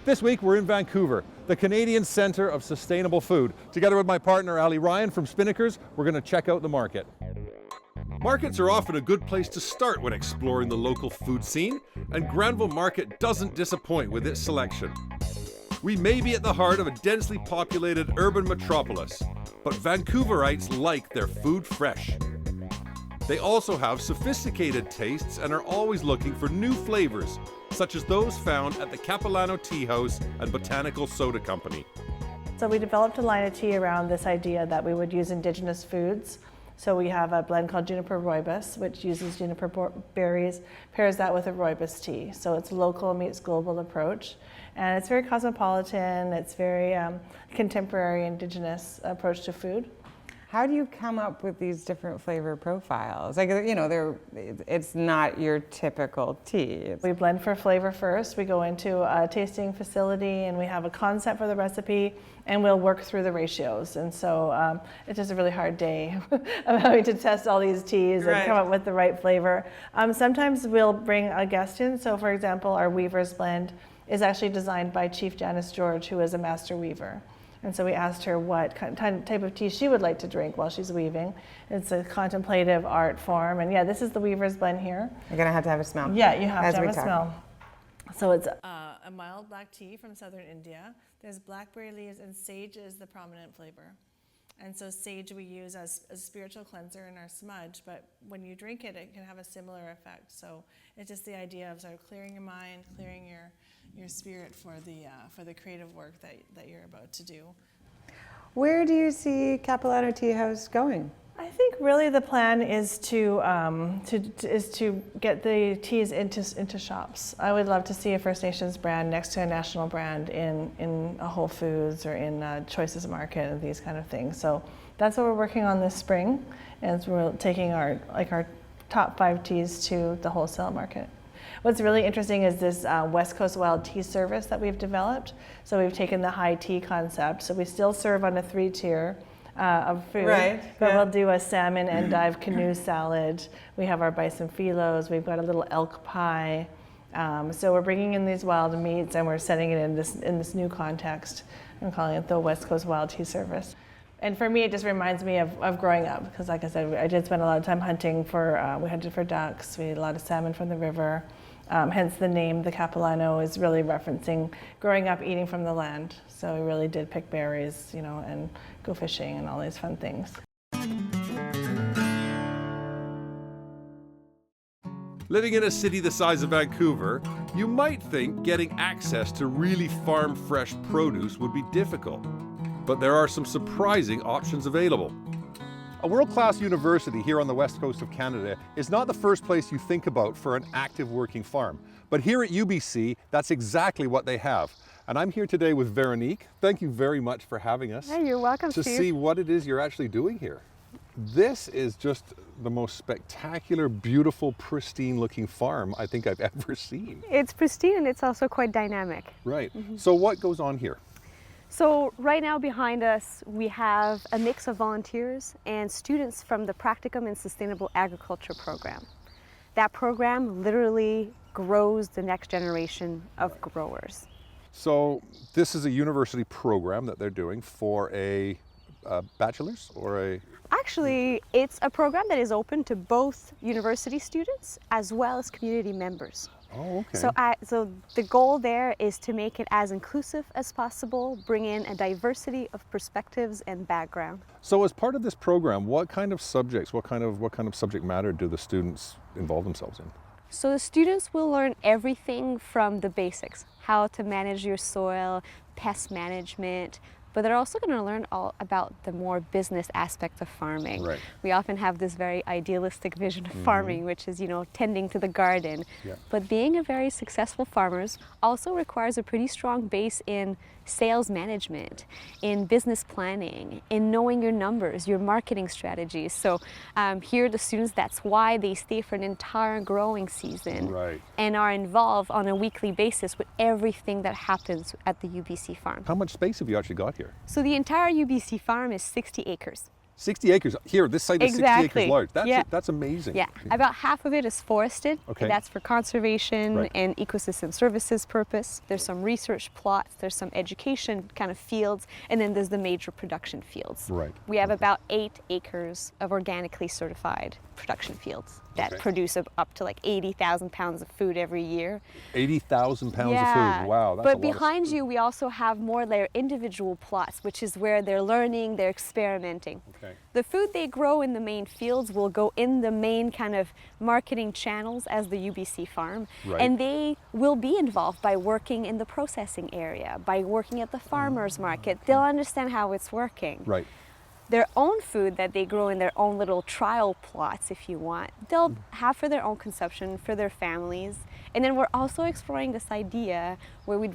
This week we're in Vancouver, the Canadian Centre of Sustainable Food. Together with my partner Ali Ryan from Spinnakers, we're going to check out the market. Markets are often a good place to start when exploring the local food scene, and Granville Market doesn't disappoint with its selection. We may be at the heart of a densely populated urban metropolis, but Vancouverites like their food fresh. They also have sophisticated tastes and are always looking for new flavors, such as those found at the Capilano Tea House and Botanical Soda Company. So we developed a line of tea around this idea that we would use indigenous foods. So we have a blend called Juniper Rooibos, which uses juniper berries, pairs that with a Rooibos tea. So it's local meets global approach. And it's very cosmopolitan, it's very contemporary indigenous approach to food. How do you come up with these different flavor profiles? Like, you know, it's not your typical tea. We blend for flavor first. We go into a tasting facility and we have a concept for the recipe and we'll work through the ratios. And so it's just a really hard day of having to test all these teas and come up with the right flavor. Sometimes we'll bring a guest in. So for example, our Weaver's blend is actually designed by Chief Janice George, who is a master weaver. And so we asked her what type of tea she would like to drink while she's weaving. It's a contemplative art form. And yeah, this is the Weaver's blend here. You're gonna have to have a smell. Yeah, you have to have a smell. So it's a mild black tea from southern India. There's blackberry leaves and sage is the prominent flavor. And so sage we use as a spiritual cleanser in our smudge, but when you drink it, it can have a similar effect. So it's just the idea of sort of clearing your mind, clearing your spirit for the creative work that you're about to do. Where do you see Capilano Tea House going? I think really the plan is to get the teas into shops. I would love to see a First Nations brand next to a national brand in a Whole Foods or in Choices Market and these kind of things. So that's what we're working on this spring, as we're taking our top 5 teas to the wholesale market. What's really interesting is this West Coast Wild Tea service that we've developed. So we've taken the high tea concept. So we still serve on a 3-tier of food, but we'll do a salmon endive canoe salad. We have our bison filos. We've got a little elk pie. So we're bringing in these wild meats and we're setting it in this new context. I'm calling it the West Coast Wild Tea Service. And for me, it just reminds me of growing up, because like I said, I did spend a lot of time hunting we hunted for ducks. We ate a lot of salmon from the river. Hence the name, the Capilano, is really referencing growing up eating from the land. So we really did pick berries, you know, and go fishing and all these fun things. Living in a city the size of Vancouver, you might think getting access to really farm-fresh produce would be difficult. But there are some surprising options available. A world-class university here on the west coast of Canada is not the first place you think about for an active working farm. But here at UBC, that's exactly what they have. And I'm here today with Veronique. Thank you very much for having us. Hey, you're welcome, to Steve. see what it is you're actually doing here. This is just the most spectacular, beautiful, pristine looking farm I think I've ever seen. It's pristine and it's also quite dynamic. Right. So what goes on here? So right now behind us we have a mix of volunteers and students from the Practicum in Sustainable Agriculture program. That program literally grows the next generation of growers. So this is a university program that they're doing for a bachelor's or a... Actually, it's a program that is open to both university students as well as community members. Oh, okay. So the goal there is to make it as inclusive as possible, bring in a diversity of perspectives and background. So as part of this program, what kind of subjects, what kind of subject matter do the students involve themselves in? So the students will learn everything from the basics, how to manage your soil, pest management, but they're also going to learn all about the more business aspect of farming. Right. We often have this very idealistic vision of farming, which is, you know, tending to the garden. Yeah. But being a very successful farmer also requires a pretty strong base in sales management, in business planning, in knowing your numbers, your marketing strategies. So here the students, that's why they stay for an entire growing season and are involved on a weekly basis with everything that happens at the UBC farm. How much space have you actually got here? So the entire UBC farm is 60 acres. 60 acres. Here, this site is 60 Exactly. acres large. Yeah. That's amazing. Yeah, about half of it is forested. Okay. That's for conservation Right. and ecosystem services purpose. There's some research plots, there's some education kind of fields, and then there's the major production fields. Right. We have about 8 acres of organically certified production fields that Okay. produce up to like 80,000 pounds of food every year. 80,000 pounds of Yeah. food. Wow, that's a But lot behind of you, we also have more their individual plots, which is where they're learning, they're experimenting. Okay. The food they grow in the main fields will go in the main kind of marketing channels as the UBC Farm. Right. And they will be involved by working in the processing area, by working at the farmer's market. They'll understand how it's working. Right. Their own food that they grow in their own little trial plots, if you want, they'll have for their own consumption, for their families. And then we're also exploring this idea where we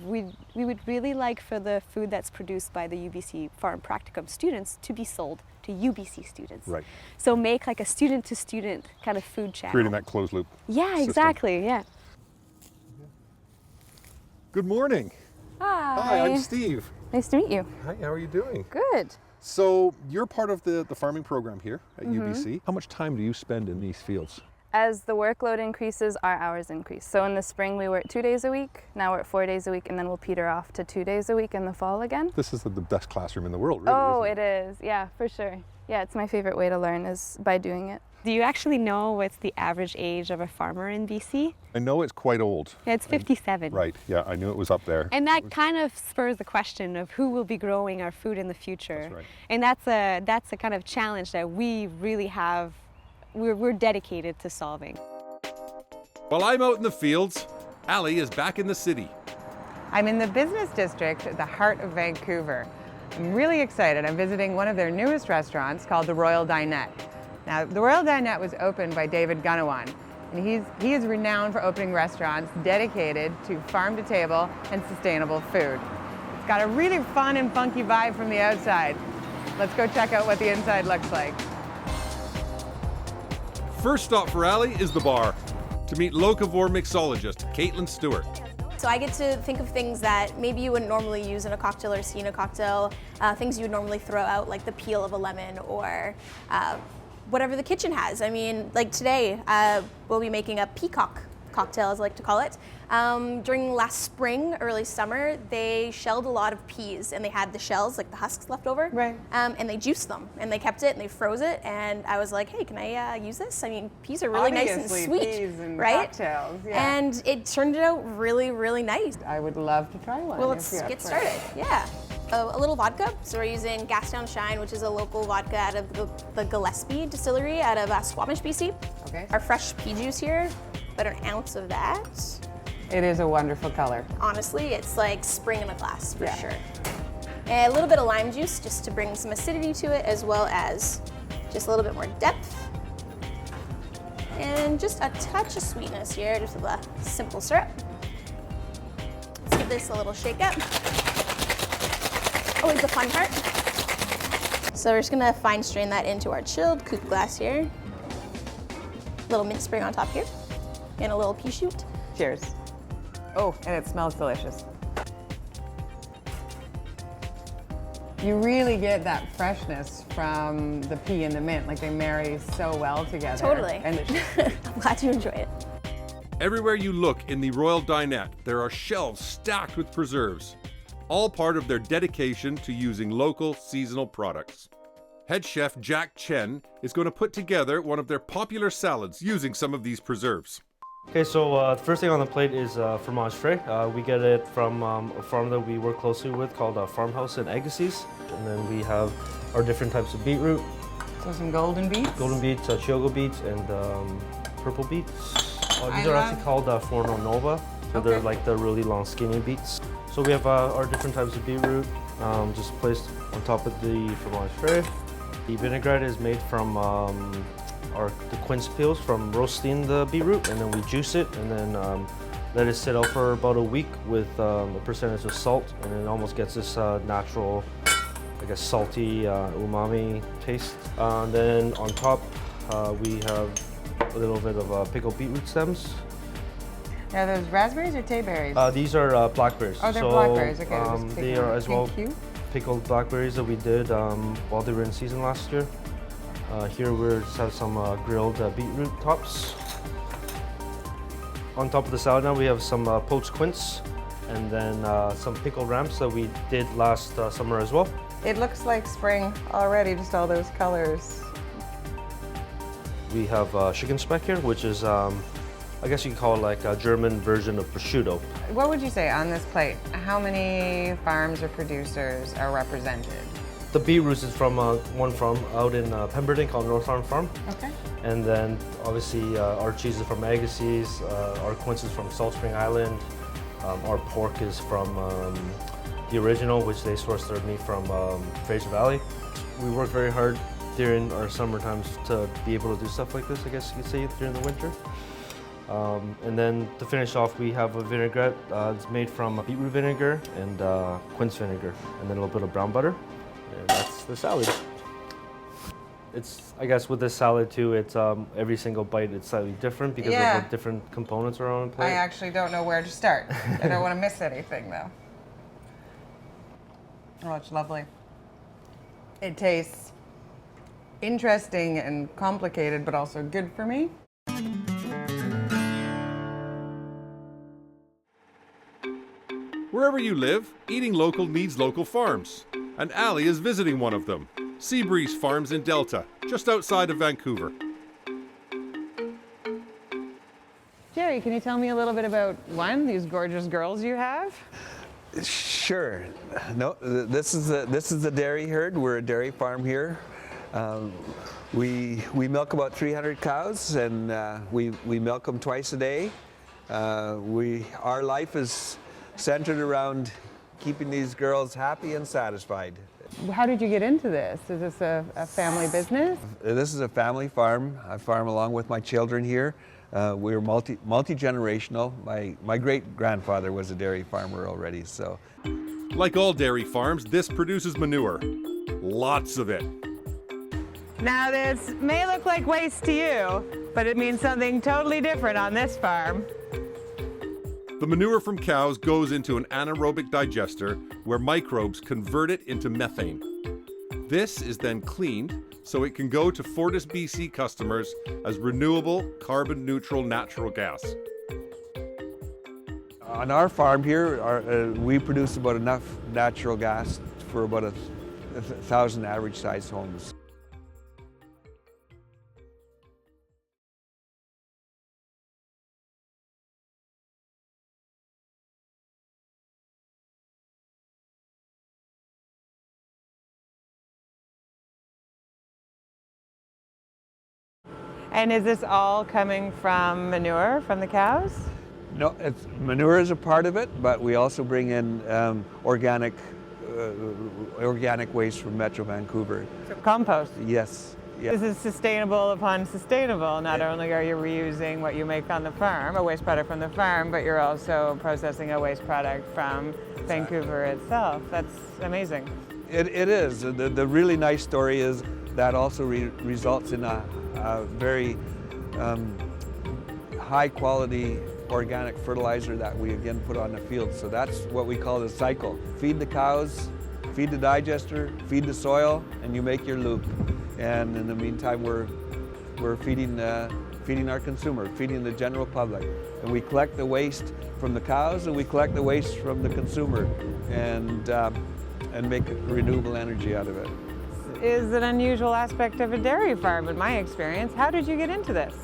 would really like for the food that's produced by the UBC Farm Practicum students to be sold to UBC students. Right. So make like a student-to-student kind of food channel. Creating that closed loop. Yeah, system. exactly, yeah. Good morning. Hi, I'm Steve. Nice to meet you. Hi, how are you doing? Good. So you're part of the farming program here at Mm-hmm. UBC. How much time do you spend in these fields? As the workload increases, our hours increase. So in the spring, we work 2 days a week. Now we're at 4 days a week, and then we'll peter off to 2 days a week in the fall again. This is the best classroom in the world, really. Oh, isn't it is. Yeah, for sure. Yeah, it's my favorite way to learn is by doing it. Do you actually know what's the average age of a farmer in BC? I know it's quite old. Yeah, it's 57. Right, yeah, I knew it was up there. And that kind of spurs the question of who will be growing our food in the future. That's right. And that's a kind of challenge that we really have, we're dedicated to solving. While I'm out in the fields, Ali is back in the city. I'm in the business district at the heart of Vancouver. I'm really excited. I'm visiting one of their newest restaurants called the Royal Dinette. Now, the Royal Dinette was opened by David Gunawan, and he is renowned for opening restaurants dedicated to farm-to-table and sustainable food. It's got a really fun and funky vibe from the outside. Let's go check out what the inside looks like. First stop for Ali is the bar to meet locavore mixologist Caitlin Stewart. So I get to think of things that maybe you wouldn't normally use in a cocktail or see in a cocktail, things you would normally throw out, like the peel of a lemon or whatever the kitchen has. I mean, like today, we'll be making a Peacock Cocktail, as I like to call it. During last spring, early summer, they shelled a lot of peas, and they had the shells, like the husks left over. Right. And they juiced them, and they kept it, and they froze it, and I was like, hey, can I use this? I mean, peas are really nice and Obviously, sweet, peas and right? cocktails, yeah. And it turned out really, really nice. I would love to try one. Well, if let's you're up get for started. it. Yeah. A little vodka. So we're using Gastown Shine, which is a local vodka out of the Gillespie distillery out of Squamish, BC. Okay. Our fresh pea juice here, about an ounce of that. It is a wonderful color. Honestly, it's like spring in a glass for Yeah. sure. And a little bit of lime juice just to bring some acidity to it, as well as just a little bit more depth. And just a touch of sweetness here, just with a simple syrup. Let's give this a little shake up. Always the fun part. So we're just gonna fine strain that into our chilled coupe glass here. Little mint spring on top here, and a little pea shoot. Cheers. Oh, and it smells delicious. You really get that freshness from the pea and the mint, like they marry so well together. Totally. And I'm glad you enjoy it. Everywhere you look in the Royal Dinette, there are shelves stacked with preserves, all part of their dedication to using local seasonal products. Head chef Jack Chen is going to put together one of their popular salads using some of these preserves. Okay, so the first thing on the plate is fromage frais. We get it from a farm that we work closely with called Farmhouse in Agassiz. And then we have our different types of beetroot, so some golden beets. chiogo beets, and purple beets. I These are love- actually called Forno Nova, so they're Okay. like the really long skinny beets. So we have our different types of beetroot just placed on top of the fromage frais. The vinaigrette is made from the quince peels from roasting the beetroot, and then we juice it and then let it sit out for about a week with a percentage of salt, and it almost gets this natural, I guess, salty umami taste. Then on top we have a little bit of pickled beetroot stems. Are those raspberries or tayberries? These are blackberries. Oh, they're blackberries, okay. I was They picking are them. as well Thank you. pickled blackberries that we did while they were in season last year. Here we just have some grilled beetroot tops. On top of the salad now we have some poached quince and then some pickled ramps that we did last summer as well. It looks like spring already, just all those colors. We have chicken speck here, which is, I guess you can call it like a German version of prosciutto. What would you say on this plate? How many farms or producers are represented? The beetroots is from one farm out in Pemberton called North Farm. Okay. And then obviously our cheese is from Agassiz, our quince is from Salt Spring Island, our pork is from the original, which they source their meat from Fraser Valley. We work very hard during our summer times to be able to do stuff like this, I guess you could say, during the winter. And then to finish off, we have a vinaigrette. It's made from beetroot vinegar and quince vinegar, and then a little bit of brown butter. And that's the salad. It's, I guess with this salad too, it's every single bite it's slightly different because of the different components are on the plate. I actually don't know where to start. I don't want to miss anything though. Oh, it's lovely. It tastes interesting and complicated, but also good for me. Wherever you live, eating local needs local farms. And Ali is visiting one of them, Seabreeze Farms in Delta, just outside of Vancouver. Jerry, can you tell me a little bit about these gorgeous girls you have? Sure. No, this is the dairy herd. We're a dairy farm here. We milk about 300 cows, and we milk them twice a day. Our life is centered around keeping these girls happy and satisfied. How did you get into this? Is this a family business? This is a family farm. I farm along with my children here. We're multi-generational. My great-grandfather was a dairy farmer already, so. Like all dairy farms, this produces manure. Lots of it. Now this may look like waste to you, but it means something totally different on this farm. The manure from cows goes into an anaerobic digester where microbes convert it into methane. This is then cleaned so it can go to Fortis BC customers as renewable, carbon-neutral natural gas. On our farm here, we produce about enough natural gas for about 1,000 average-sized homes. And is this all coming from manure from the cows? No, manure is a part of it, but we also bring in organic waste from Metro Vancouver. So compost? Yes. Yeah. This is sustainable upon sustainable. Not only are you reusing what you make on the farm, a waste product from the farm, but you're also processing a waste product from Vancouver itself. That's amazing. It is. The really nice story is that also results in a very high quality organic fertilizer that we again put on the field. So that's what we call the cycle. Feed the cows, feed the digester, feed the soil, and you make your loop. And in the meantime, we're feeding our consumer, feeding the general public. And we collect the waste from the cows and we collect the waste from the consumer and make renewable energy out of it. Is an unusual aspect of a dairy farm in my experience. How did you get into this?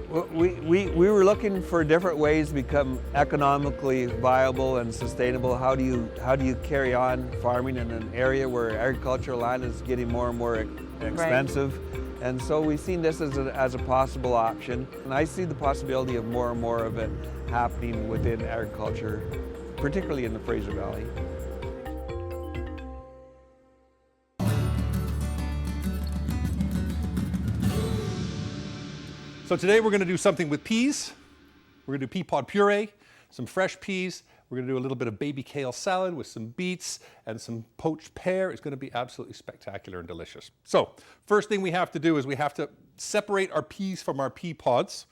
Well, we were looking for different ways to become economically viable and sustainable. How do you carry on farming in an area where agricultural land is getting more and more expensive? Right. And so we've seen this as a possible option. And I see the possibility of more and more of it happening within agriculture, particularly in the Fraser Valley. So today we're going to do something with peas. We're going to do pea pod puree, some fresh peas. We're going to do a little bit of baby kale salad with some beets and some poached pear. It's going to be absolutely spectacular and delicious. So first thing we have to do is we have to separate our peas from our pea pods.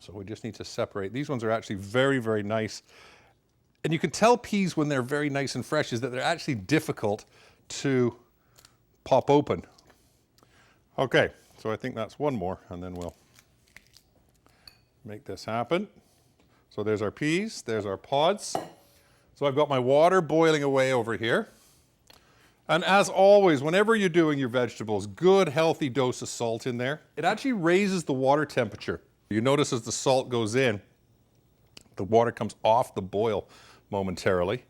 So we just need to separate. These ones are actually very, very nice. And you can tell peas when they're very nice and fresh is that they're actually difficult to pop open. Okay, so I think that's one more, and then we'll make this happen. So there's our peas, there's our pods. So I've got my water boiling away over here. And as always, whenever you're doing your vegetables, good healthy dose of salt in there. It actually raises the water temperature. You notice as the salt goes in, the water comes off the boil momentarily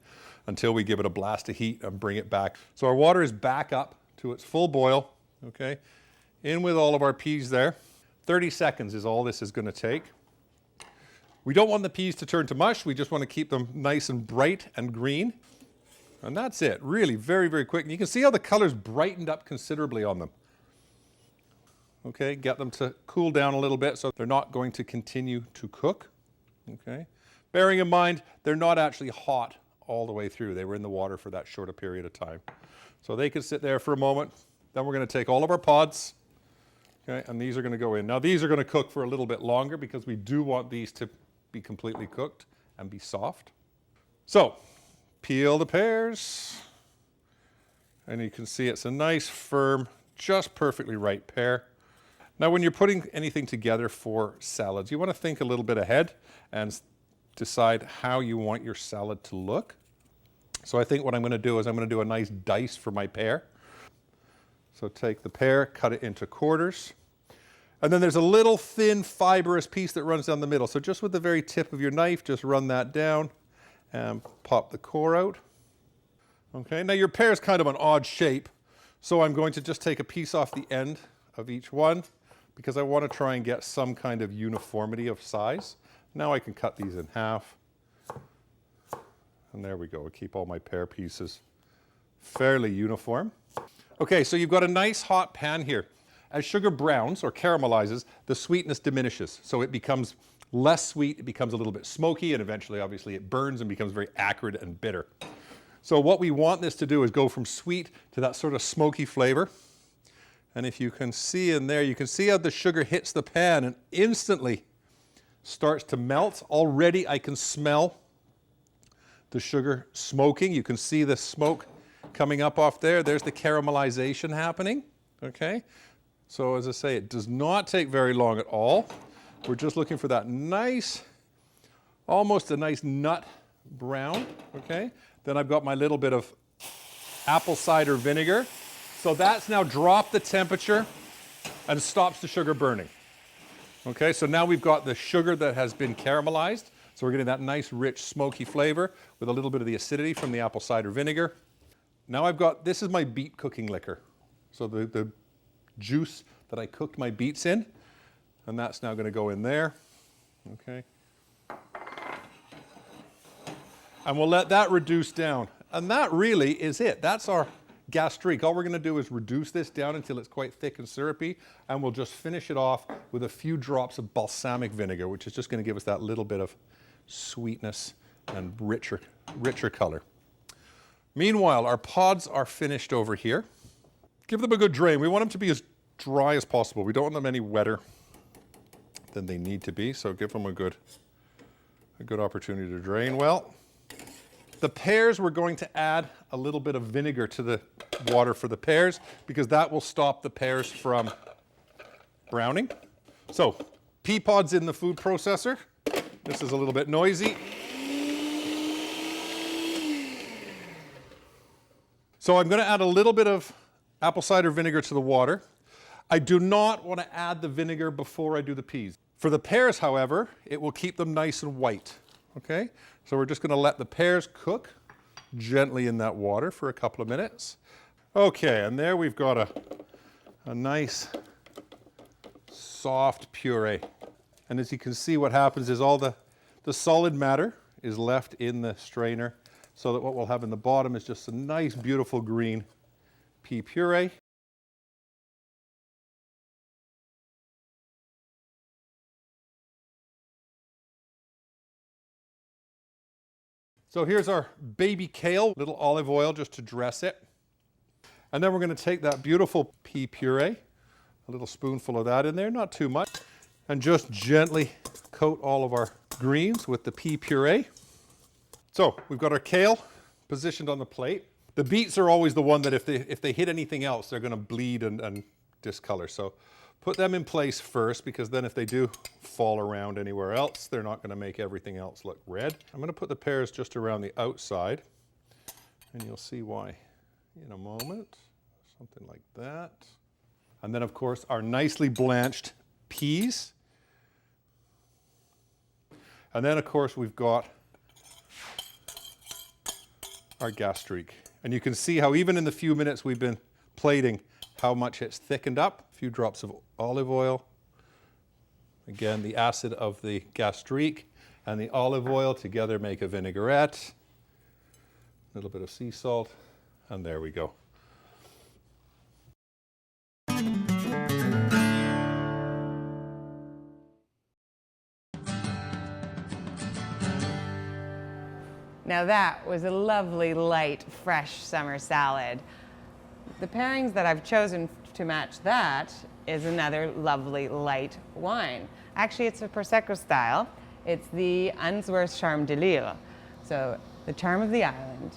until we give it a blast of heat and bring it back. So our water is back up to its full boil, okay? In with all of our peas there. 30 seconds is all this is going to take. We don't want the peas to turn to mush. We just want to keep them nice and bright and green. And that's it. Really very, very quick. And you can see how the color's brightened up considerably on them. Okay, get them to cool down a little bit so they're not going to continue to cook. Okay, bearing in mind they're not actually hot all the way through. They were in the water for that shorter period of time. So they can sit there for a moment. Then we're going to take all of our pods. Okay, and these are going to go in. Now these are going to cook for a little bit longer because we do want these to be completely cooked and be soft. So peel the pears, and you can see it's a nice, firm, just perfectly right pear. Now when you're putting anything together for salads, you want to think a little bit ahead and decide how you want your salad to look. So I think what I'm going to do is I'm going to do a nice dice for my pear. So take the pear, cut it into quarters. And then there's a little thin fibrous piece that runs down the middle. So just with the very tip of your knife, just run that down and pop the core out. Okay, now your pear is kind of an odd shape. So I'm going to just take a piece off the end of each one because I want to try and get some kind of uniformity of size. Now I can cut these in half. And there we go. I keep all my pear pieces fairly uniform. Okay, so you've got a nice hot pan here. As sugar browns or caramelizes, the sweetness diminishes. So it becomes less sweet, it becomes a little bit smoky, and eventually, obviously, it burns and becomes very acrid and bitter. So what we want this to do is go from sweet to that sort of smoky flavor. And if you can see in there, you can see how the sugar hits the pan and instantly starts to melt. Already I can smell the sugar smoking. You can see the smoke coming up off there. There's the caramelization happening, okay? So as I say, it does not take very long at all. We're just looking for that nice, almost a nice nut brown, okay? Then I've got my little bit of apple cider vinegar. So that's now dropped the temperature and stops the sugar burning. Okay, so now we've got the sugar that has been caramelized. So we're getting that nice, rich, smoky flavor with a little bit of the acidity from the apple cider vinegar. Now I've got, this is my beet cooking liquor. So the juice that I cooked my beets in, and that's now going to go in there. Okay. And we'll let that reduce down. And that really is it. That's our gastrique. All we're going to do is reduce this down until it's quite thick and syrupy, and we'll just finish it off with a few drops of balsamic vinegar, which is just going to give us that little bit of sweetness and richer color. Meanwhile, our pods are finished over here. Give them a good drain. We want them to be as dry as possible. We don't want them any wetter than they need to be, so give them a good opportunity to drain well. The pears, we're going to add a little bit of vinegar to the water for the pears because that will stop the pears from browning. So, pea pods in the food processor. This is a little bit noisy. So I'm going to add a little bit of apple cider vinegar to the water. I do not want to add the vinegar before I do the peas. For the pears, however, it will keep them nice and white. Okay? So we're just going to let the pears cook gently in that water for a couple of minutes. Okay, and there we've got a nice soft puree. And as you can see, what happens is all the solid matter is left in the strainer, so that what we'll have in the bottom is just a nice, beautiful green pea puree. So here's our baby kale, little olive oil just to dress it. And then we're going to take that beautiful pea puree, a little spoonful of that in there, not too much, and just gently coat all of our greens with the pea puree. So we've got our kale positioned on the plate. The beets are always the one that if they hit anything else, they're going to bleed and discolor. So put them in place first, because then if they do fall around anywhere else, they're not going to make everything else look red. I'm going to put the pears just around the outside, and you'll see why in a moment. Something like that. And then, of course, our nicely blanched peas. And then, of course, we've got our gastrique. And you can see how even in the few minutes we've been plating, how much it's thickened up. A few drops of olive oil. Again, the acid of the gastrique and the olive oil together make a vinaigrette. A little bit of sea salt, and there we go. Now that was a lovely, light, fresh summer salad. The pairings that I've chosen to match that is another lovely, light wine. Actually, it's a Prosecco style. It's the Unsworth Charme de l'Île, so the charm of the island.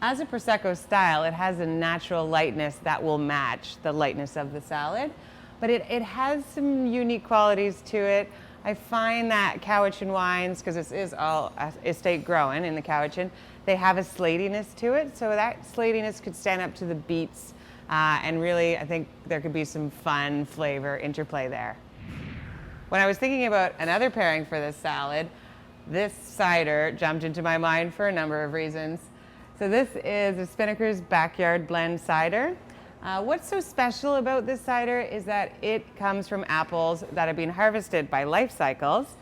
As a Prosecco style, it has a natural lightness that will match the lightness of the salad, but it has some unique qualities to it. I find that Cowichan wines, because this is all estate grown in the Cowichan, they have a slatiness to it, so that slatiness could stand up to the beets, and really I think there could be some fun flavor interplay there. When I was thinking about another pairing for this salad, this cider jumped into my mind for a number of reasons. So this is a Spinnaker's Backyard Blend cider. What's so special about this cider is that it comes from apples that have been harvested by life cycles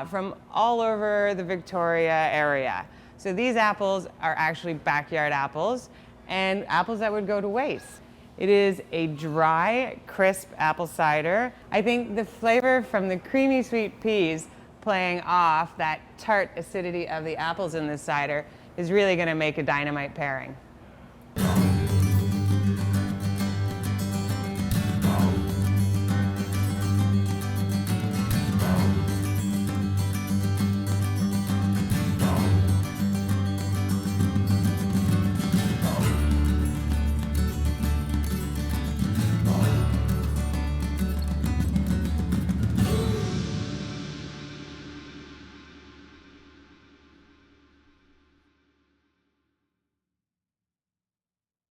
from all over the Victoria area. So these apples are actually backyard apples and apples that would go to waste. It is a dry, crisp apple cider. I think the flavor from the creamy sweet peas playing off that tart acidity of the apples in this cider is really going to make a dynamite pairing.